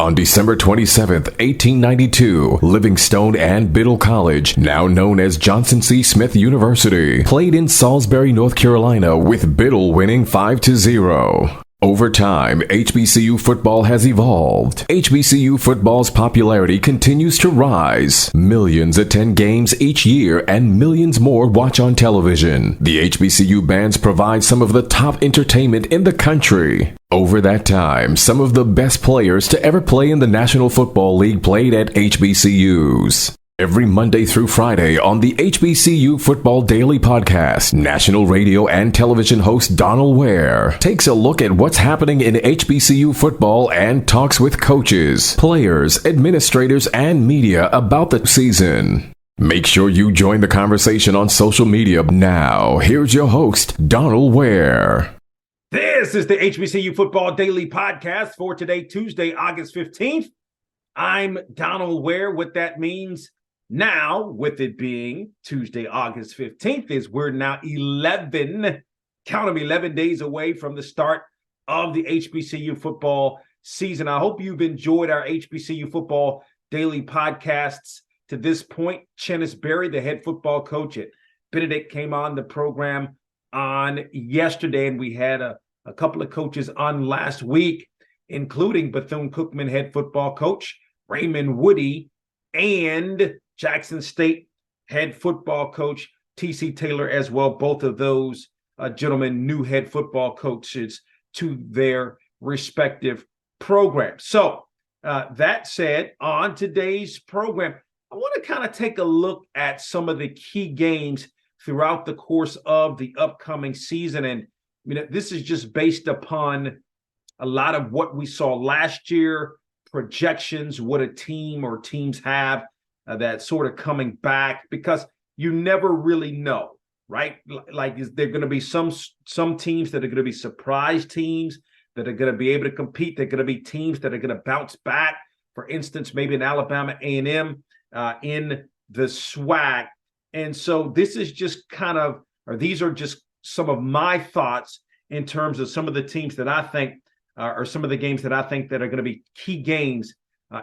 On December 27, 1892, Livingstone and Biddle College, now known as Johnson C. Smith University, played in Salisbury, North Carolina, with Biddle winning 5-0. Over time, HBCU football has evolved. HBCU football's popularity continues to rise. Millions attend games each year and millions more watch on television. The HBCU bands provide some of the top entertainment in the country. Over that time, some of the best players to ever play in the National Football League played at HBCUs. Every Monday through Friday on the HBCU Football Daily Podcast, national radio and television host Donal Ware takes a look at what's happening in HBCU football and talks with coaches, players, administrators, and media about the season. Make sure you join the conversation on social media. Now, here's your host, Donal Ware. This is the HBCU Football Daily Podcast for today, Tuesday, August 15th. I'm Donal Ware. What that means now, with it being Tuesday, August 15th, is we're now 11 days away from the start of the HBCU football season. I hope you've enjoyed our HBCU Football Daily Podcasts to this point. Chennis Berry, the head football coach at Benedict, came on the program on yesterday, and we had a couple of coaches on last week, including Bethune-Cookman head football coach Raymond Woody and Jackson State head football coach T.C. Taylor as well. Both of those gentlemen, new head football coaches to their respective programs. So that said, on today's program, I want to kind of take a look at some of the key games throughout the course of the upcoming season. And this is just based upon a lot of what we saw last year, projections, what a team or teams have that sort of coming back, because you never really know, right? Like, is there going to be some teams that are going to be surprise teams that are going to be able to compete? They're going to be teams that are going to bounce back. For instance, maybe an Alabama A&M in the SWAC. And so this is just these are just some of my thoughts in terms of some of the teams that I think or some of the games that I think that are going to be key games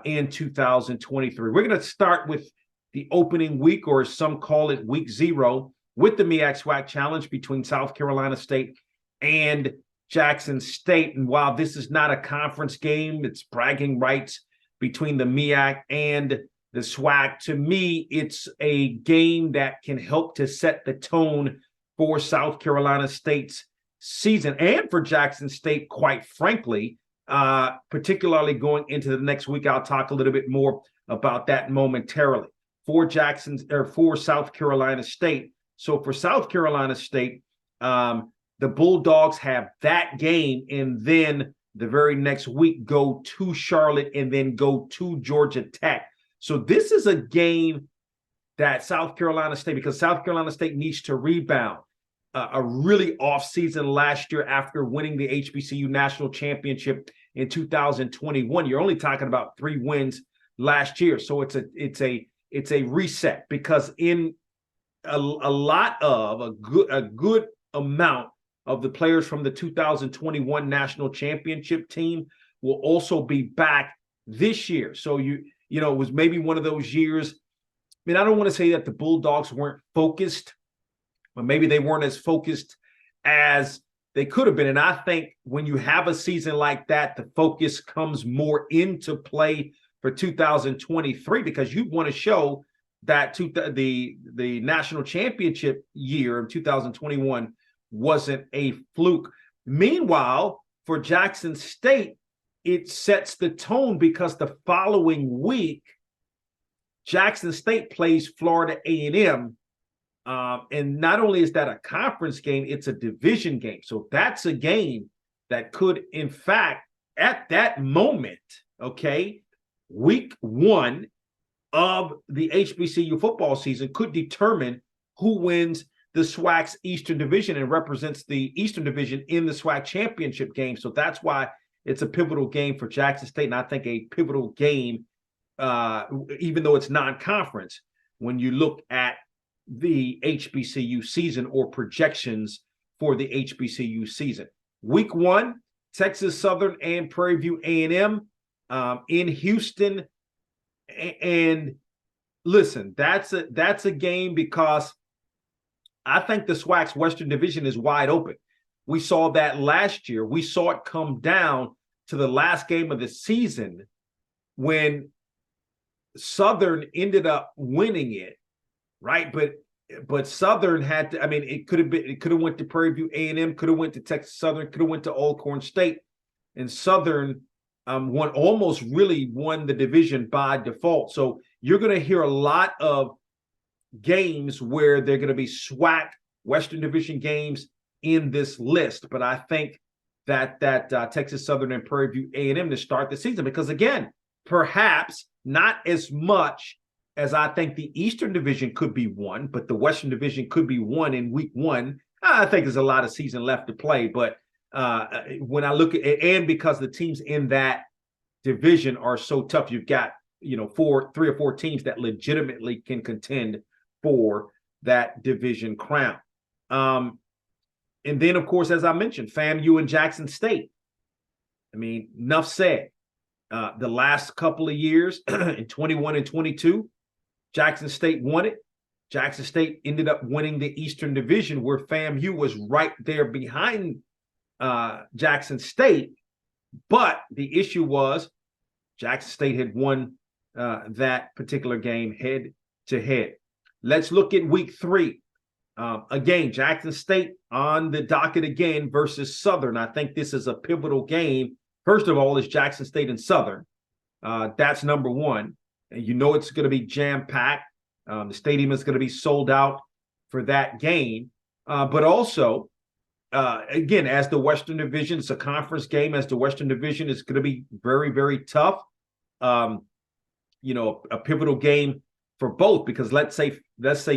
in 2023. We're going to start with the opening week, or as some call it, week 0, with the MEAC SWAC Challenge between South Carolina State and Jackson State. And while this is not a conference game, it's bragging rights between the MEAC and the SWAC. To me, it's a game that can help to set the tone for South Carolina State's season and for Jackson State, quite frankly, particularly going into the next week. I'll talk a little bit more about that momentarily. For South Carolina State. So for South Carolina State, the Bulldogs have that game, and then the very next week go to Charlotte and then go to Georgia Tech. So this is a game that South Carolina State, because South Carolina State needs to rebound. A really off season last year after winning the HBCU National Championship in 2021. You're only talking about 3 wins last year. So it's a reset, because in a good amount of the players from the 2021 National Championship team will also be back this year. So it was maybe one of those years. I don't want to say that the Bulldogs weren't focused, but maybe they weren't as focused as they could have been. And I think when you have a season like that, the focus comes more into play for 2023, because you want to show that the national championship year of 2021 wasn't a fluke. Meanwhile, for Jackson State, it sets the tone, because the following week, Jackson State plays Florida A&M. And not only is that a conference game, it's a division game. So that's a game that could, in fact, at that moment, week 1 of the HBCU football season could determine who wins the SWAC's Eastern Division and represents the Eastern Division in the SWAC championship game. So that's why it's a pivotal game for Jackson State, and I think a pivotal game, even though it's non-conference, when you look at the HBCU season or projections for the HBCU season. Week 1, Texas Southern and Prairie View A&M. in Houston. And listen, that's a game because I think the SWAC's Western Division is wide open. We saw that last year. We saw it come down to the last game of the season when Southern ended up winning it, right? But Southern had to. I mean, it could have went to Prairie View A&M, could have went to Texas Southern, could have went to Alcorn State, and Southern almost really won the division by default. So you're going to hear a lot of games where they're going to be SWAC Western Division games in this list. But I think that Texas Southern and Prairie View A&M to start the season, because again, perhaps not as much as I think the Eastern Division could be won, but the Western Division could be won in week 1. I think there's a lot of season left to play, but when I look at it, and because the teams in that division are so tough, you've got 3 or 4 teams that legitimately can contend for that division crown. And then, of course, as I mentioned, FAMU and Jackson State. I mean, enough said. The last couple of years, in 21 and 22, Jackson State won it. Jackson State ended up winning the Eastern Division, where FAMU was right there behind Jackson State. But the issue was Jackson State had won that particular game head to head. Let's look at week 3. Again, Jackson State on the docket again versus Southern. I think this is a pivotal game. First of all, is Jackson State and Southern. That's number one. And it's going to be jam-packed. The stadium is going to be sold out for that game. But also, again, as the Western Division, it's a conference game. As the Western Division is going to be very, very tough. A pivotal game for both, because let's say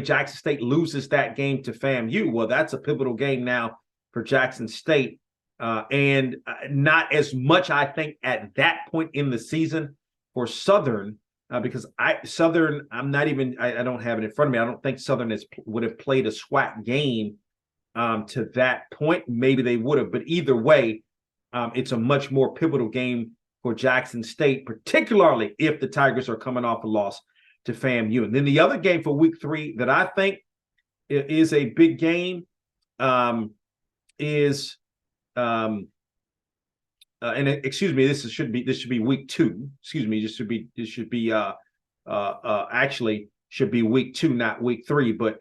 Jackson State loses that game to FAMU. Well, that's a pivotal game now for Jackson State. And not as much, I think, at that point in the season for Southern, because I don't have it in front of me. I don't think Southern would have played a SWAC game to that point. Maybe they would have, but either way, it's a much more pivotal game for Jackson State, particularly if the Tigers are coming off a loss to FAMU. And then the other game for week 3 that I think is a big game is and excuse me, this should be week 2. Excuse me, this should be actually should be week 2, not week 3. But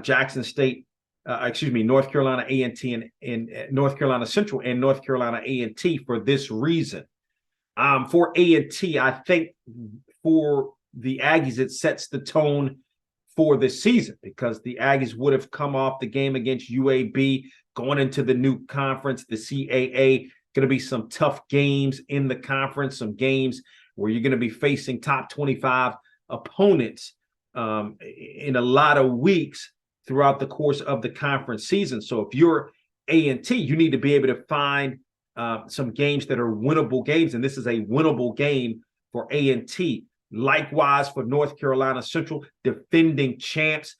Jackson State, North Carolina A&T and North Carolina Central and North Carolina A&T for this reason. For A&T, I think for the Aggies, it sets the tone for this season, because the Aggies would have come off the game against UAB, going into the new conference, the CAA. Going to be some tough games in the conference, some games where you're going to be facing top 25 opponents in a lot of weeks throughout the course of the conference season. So if you're A&T, you need to be able to find some games that are winnable games, and this is a winnable game for A&T. Likewise for North Carolina Central, defending champs,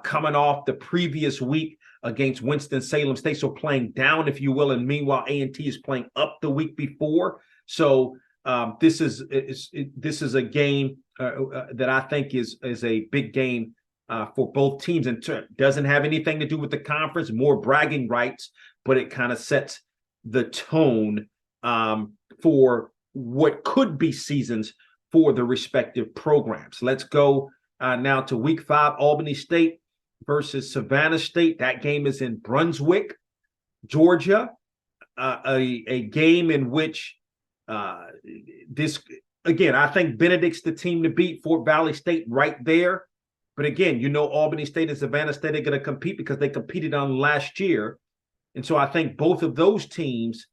coming off the previous week against Winston-Salem State, so playing down, if you will, and meanwhile A&T is playing up the week before. So this is a game that I think is a big game for both teams, and doesn't have anything to do with the conference, more bragging rights, but it kind of sets the tone for what could be seasons for the respective programs. Let's go now to week 5, Albany State versus Savannah State. That game is in Brunswick, Georgia, a game in which this, again, I think Benedict's the team to beat. Fort Valley State right there. But again, Albany State and Savannah State are going to compete because they competed on last year. And so I think both of those teams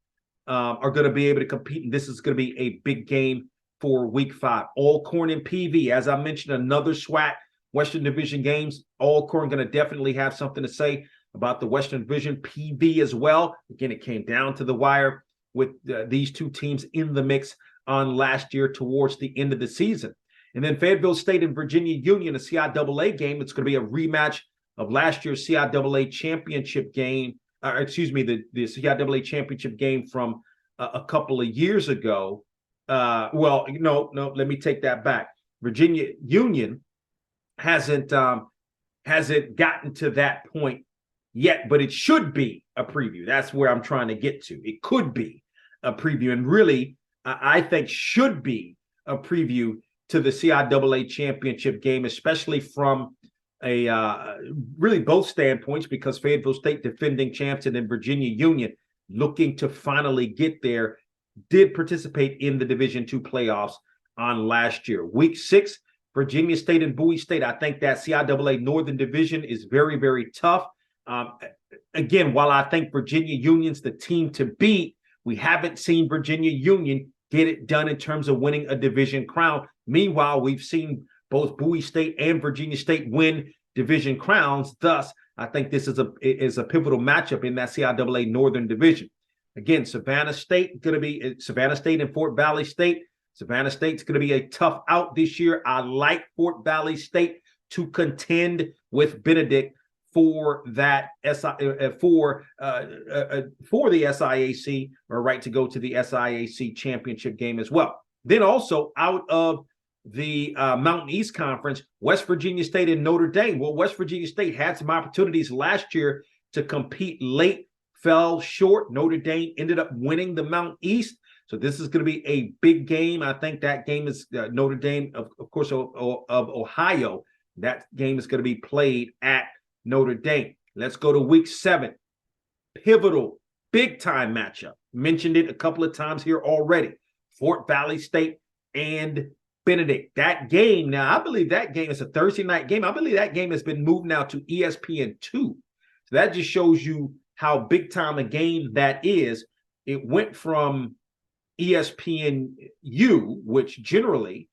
are going to be able to compete. And this is going to be a big game for week 5. Alcorn and PV, as I mentioned, another SWAC Western Division games. Alcorn going to definitely have something to say about the Western Division. PV as well. Again, it came down to the wire with these two teams in the mix on last year towards the end of the season. And then Fayetteville State and Virginia Union, a CIAA game. It's going to be a rematch of last year's CIAA championship game. The CIAA championship game from a couple of years ago. Well, no, let me take that back. Virginia Union hasn't gotten to that point yet, but it should be a preview. That's where I'm trying to get to. It could be a preview, and really, I think should be a preview to the CIAA championship game, especially from a really both standpoints, because Fayetteville State, defending champs, and then Virginia Union looking to finally get there, did participate in the Division II playoffs on last year. Week 6, Virginia State and Bowie State. I think that CIAA Northern Division is very, very tough. Again, while I think Virginia Union's the team to beat, we haven't seen Virginia Union get it done in terms of winning a division crown. Meanwhile, we've seen both Bowie State and Virginia State win division crowns. Thus, I think this is a pivotal matchup in that CIAA Northern Division. Again, Savannah State and Fort Valley State. Savannah State's going to be a tough out this year. I like Fort Valley State to contend with Benedict for that for the SIAC, or right to go to the SIAC championship game as well. Then also out of the Mountain East Conference, West Virginia State and Notre Dame. Well, West Virginia State had some opportunities last year to compete late, fell short. Notre Dame ended up winning the Mountain East. So this is going to be a big game. I think that game is Notre Dame, of course, of Ohio. That game is going to be played at Notre Dame. Let's go to week 7. Pivotal, big-time matchup. Mentioned it a couple of times here already. Fort Valley State and Benedict. That game, now I believe that game is a Thursday night game. I believe that game has been moved now to ESPN2. So that just shows you how big-time a game that is. It went from ESPNU, which generally,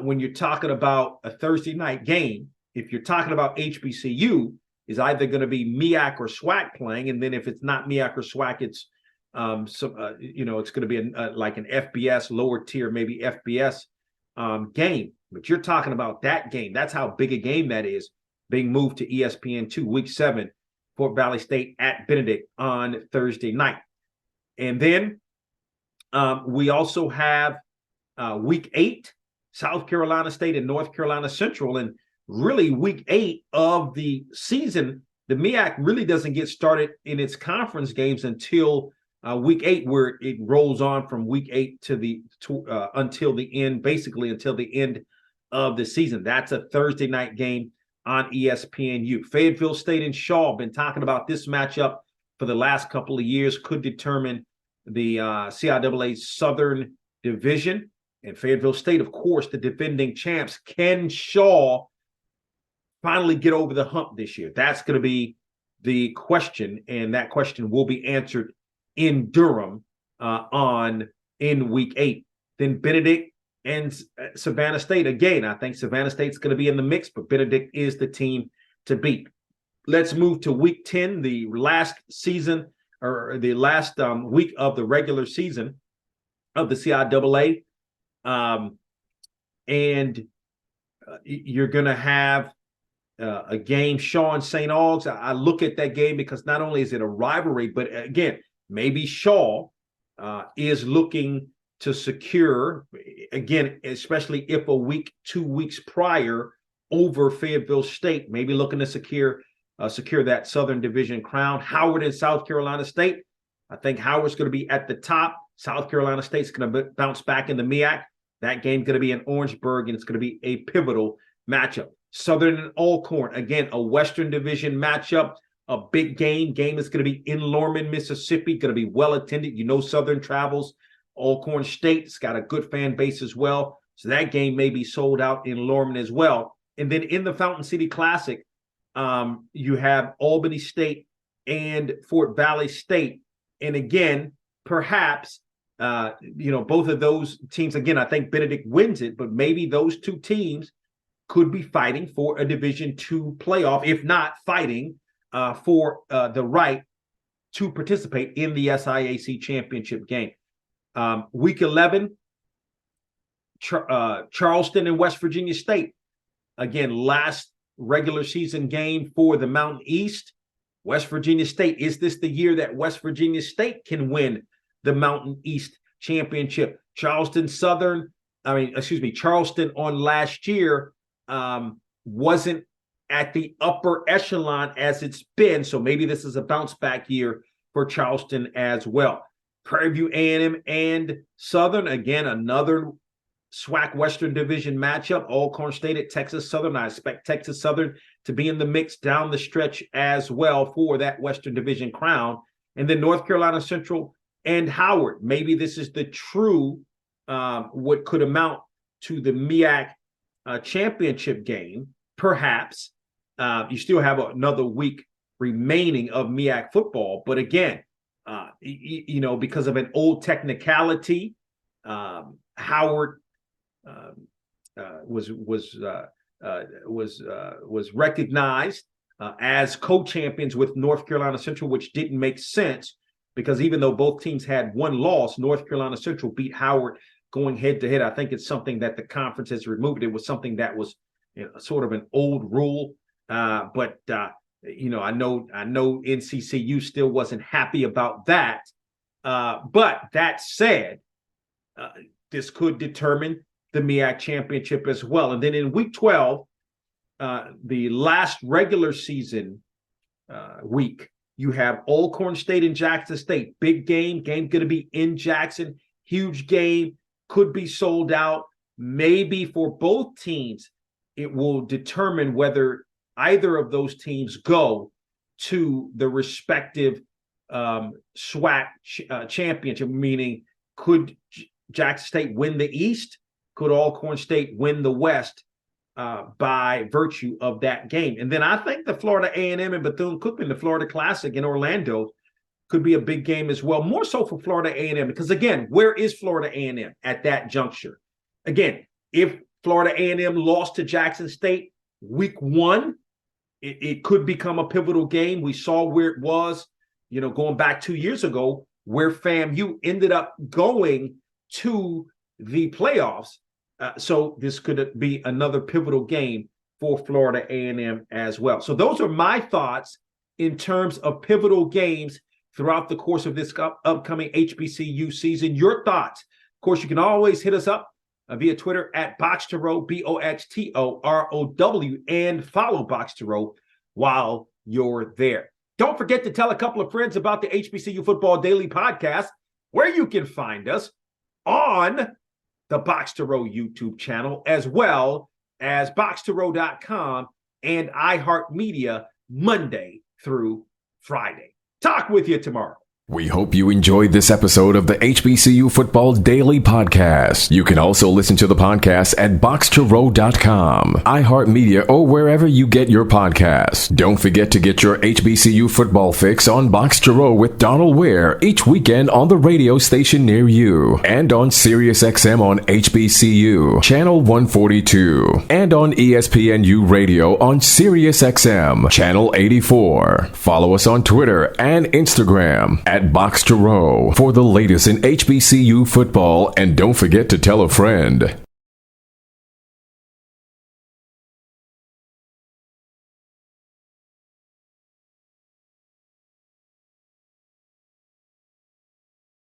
when you're talking about a Thursday night game, if you're talking about HBCU, is either going to be MEAC or SWAC playing, and then if it's not MEAC or SWAC, it's it's going to be like an FBS, lower tier, maybe FBS game. But you're talking about that game. That's how big a game that is, being moved to ESPN2, week 7, Fort Valley State at Benedict on Thursday night. And then we also have week 8, South Carolina State and North Carolina Central. And really, week 8 of the season, the MEAC really doesn't get started in its conference games until week 8, where it rolls on from week 8 until the end, basically until the end of the season. That's a Thursday night game on ESPNU. Fayetteville State and Shaw, been talking about this matchup for the last couple of years, could determine the CIAA Southern Division. And Fayetteville State, of course, the defending champs. Can Shaw finally get over the hump this year? That's going to be the question, and that question will be answered in Durham in week 8. Then Benedict and Savannah State. Again, I think Savannah State's going to be in the mix, but Benedict is the team to beat. Let's move to week 10, the last season, or the last week of the regular season of the CIAA. And you're going to have a game, Shaw and St. Aug's. I look at that game because not only is it a rivalry, but again, maybe Shaw is looking to secure, again, especially if 2 weeks prior over Fayetteville State, maybe looking to secure that Southern Division crown. Howard and South Carolina State. I think Howard's going to be at the top. South Carolina State's going to bounce back in the MEAC. That game's going to be in Orangeburg, and it's going to be a pivotal matchup. Southern and Alcorn, again, a Western Division matchup, a big game. Game is going to be in Lorman, Mississippi, going to be well attended. You know, Southern travels. Alcorn State's got a good fan base as well. So that game may be sold out in Lorman as well. And then in the Fountain City Classic, you have Albany State and Fort Valley State. And again, perhaps, both of those teams, again, I think Benedict wins it, but maybe those two teams could be fighting for a Division II playoff, if not fighting for the right to participate in the SIAC championship game. Week 11, Charleston and West Virginia State. Again, last regular season game for the Mountain East. West Virginia State, is this the year that West Virginia State can win the Mountain East championship? Charleston on last year wasn't at the upper echelon as it's been. So maybe this is a bounce back year for Charleston as well. Prairie View A&M and Southern, again, another SWAC Western Division matchup. Alcorn State at Texas Southern. I expect Texas Southern to be in the mix down the stretch as well for that Western Division crown. And then North Carolina Central and Howard. Maybe this is the true, what could amount to the MEAC championship game, perhaps. You still have another week remaining of MEAC football. But again, because of an old technicality, Howard was recognized as co-champions with North Carolina Central, which didn't make sense because even though both teams had one loss, North Carolina Central beat Howard going head to head. I think it's something that the conference has removed. It was something that was sort of an old rule, but I know NCCU still wasn't happy about that. But that said, this could determine the MEAC championship as well. And then in week 12, the last regular season week, you have Alcorn State and Jackson State. Big game going to be in Jackson. Huge game, could be sold out. Maybe for both teams, it will determine whether either of those teams go to the respective SWAC championship, meaning could Jackson State win the East? Could Alcorn State win the West by virtue of that game? And then I think the Florida A&M and Bethune-Cookman, the Florida Classic in Orlando, could be a big game as well, more so for Florida A&M, because again, where is Florida A&M at that juncture? Again, if Florida A&M lost to Jackson State week 1, it could become a pivotal game. We saw where it was, going back 2 years ago, where FAMU ended up going to the playoffs. So this could be another pivotal game for Florida A&M as well. So those are my thoughts in terms of pivotal games throughout the course of this upcoming HBCU season. Your thoughts? Of course, you can always hit us up via Twitter at BOXTOROW, BOXTOROW, and follow BOXTOROW while you're there. Don't forget to tell a couple of friends about the HBCU Football Daily Podcast, where you can find us on the BOXTOROW YouTube channel, as well as BOXTOROW.com and iHeartMedia Monday through Friday. Talk with you tomorrow. We hope you enjoyed this episode of the HBCU Football Daily Podcast. You can also listen to the podcast at BOXTOROW.com, iHeartMedia, or wherever you get your podcasts. Don't forget to get your HBCU football fix on BOXTOROW with Donal Ware each weekend on the radio station near you, and on SiriusXM on HBCU, Channel 142, and on ESPNU Radio on SiriusXM, Channel 84. Follow us on Twitter and Instagram at BOXTOROW for the latest in HBCU football, and don't forget to tell a friend.